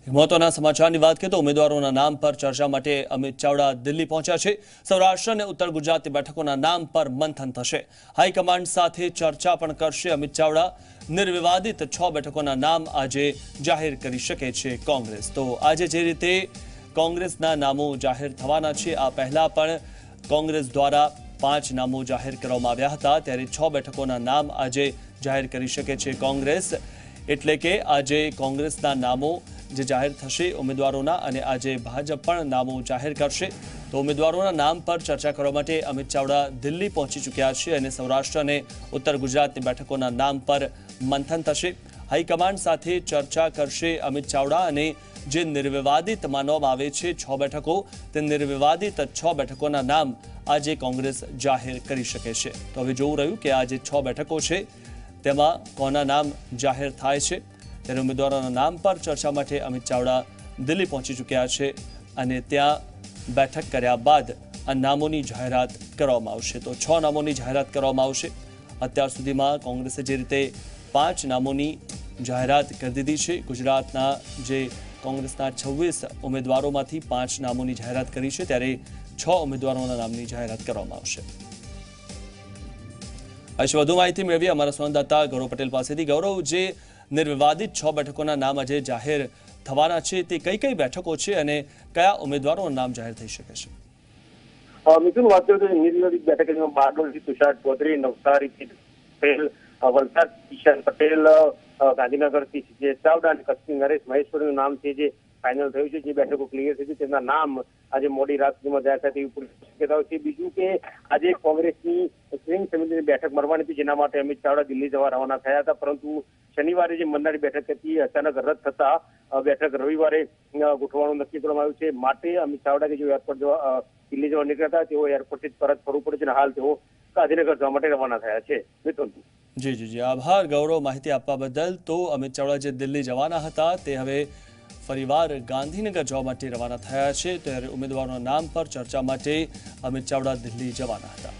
મહત્વના સમાચારની વાત કરીએ તો ઉમેદવારોના નામ પર ચર્ચા માટે અમિત ચાવડા દિલ્હી પહોંચ્યા છે। સૌરાષ્ટ્ર અને ઉત્તર ગુજરાતની બેઠકોના નામ પર મંથન થશે। હાઈકમાન્ડ સાથે ચર્ચા પણ કરશે અમિત ચાવડા। નિર્વિવાદિત 6 બેઠકોના નામ આજે જાહેર કરી શકે છે કોંગ્રેસ। તો આજે જે રીતે કોંગ્રેસના નામો જાહેર થવાના છે, આ પહેલા પણ કોંગ્રેસ દ્વારા 5 નામો જાહેર કરવામાં આવ્યા હતા, ત્યારે 6 બેઠકોના નામ આજે જાહેર કરી શકે છે કોંગ્રેસ। એટલે કે આજે કોંગ્રેસના નામો જે જાહેર થશે ઉમેદવારોના, અને આજે ભાજપ પણ નામો જાહેર કરશે। તો ઉમેદવારોના નામ પર ચર્ચા કરવા માટે અમિત ચાવડા દિલ્હી પહોંચી ચૂક્યા છે અને સૌરાષ્ટ્ર અને ઉત્તર ગુજરાતની બેઠકોના નામ પર મંથન થશે। હાઈકમાન્ડ સાથે ચર્ચા કરશે અમિત ચાવડા અને જે નિર્વિવાદિત માનવામાં આવે છે 6 બેઠકો, તે નિર્વિવાદિત 6 બેઠકોના નામ આજે કોંગ્રેસ જાહેર કરી શકે છે। તો હવે જોવું રહ્યું કે આ જે 6 બેઠકો છે તેમાં કોના નામ જાહેર થાય છે। ત્યારે ઉમેદવારોના નામ પર ચર્ચા માટે અમિત ચાવડા દિલ્હી પહોંચી ચૂક્યા છે અને ત્યાં બેઠક કર્યા બાદ આ નામોની જાહેરાત કરવામાં આવશે। તો 6 નામોની જાહેરાત કરવામાં આવશે। અત્યાર સુધીમાં કોંગ્રેસે જે રીતે 5 નામોની જાહેરાત કરી દીધી છે, ગુજરાતના જે કોંગ્રેસના 26 ઉમેદવારોમાંથી 5 નામોની જાહેરાત કરી છે, ત્યારે 6 ઉમેદવારોના નામની જાહેરાત કરવામાં આવશે। આજે વધુ માહિતી મેળવી અમારા સંવાદદાતા ગૌરવ પટેલ પાસેથી। ગૌરવ, જે નિર્વિવાદિત 6 બેઠકોના નામ આજે જાહેર થવાના છે, તે કઈ કઈ બેઠકો છે અને કયા ઉમેદવારોના નામ જાહેર થઈ શકે છે? મિથુન, વાત કરીએ તો નિર્વિવાદિત બેઠક બારડોલથી તુષાર ચૌધરી, નવસારીથી પટેલ, વલસાડ કિશન પટેલ, ગાંધીનગરથી સીજે ચાવડા અને કચ્છથી નરેશ મહેશ્વરીનું નામ છે જે ફાઇનલ થયું છે। જે બેઠકો ક્લિયર થઈ છે તેમના નામ આજે મોડી રાત સુધીમાં જાહેર થાય તેવી પૂરી શક્યતાઓ છે। બીજું કે આજે કોંગ્રેસની સ્ટ્રિંગ સમિતિની બેઠક મળવાની હતી, જેના માટે અમિત ચાવડા દિલ્હી જવા રવાના થયા હતા, પરંતુ શનિવારે જે મળનારી બેઠક હતી અચાનક રદ થતા બેઠક રવિવારે ગોઠવવાનું નક્કી કરવામાં આવ્યું છે। માટે અમિત ચાવડા કે જેઓ એરપોર્ટ દિલ્હી જવા નીકળ્યા હતા, તેઓ એરપોર્ટથી પરત ફરવું પડે છે અને હાલ તેઓ ગાંધીનગર જવા માટે રવાના થયા છે। મિથુન, જી, આભાર ગૌરવ માહિતી આપવા બદલ। તો અમિત ચાવડા જે દિલ્હી જવાના હતા તે હવે ફરીવાર ગાંધીનગર જવા માટે રવાના થયા છે, ત્યારે ઉમેદવારોના નામ પર ચર્ચા માટે અમિત ચાવડા દિલ્હી જવાના હતા।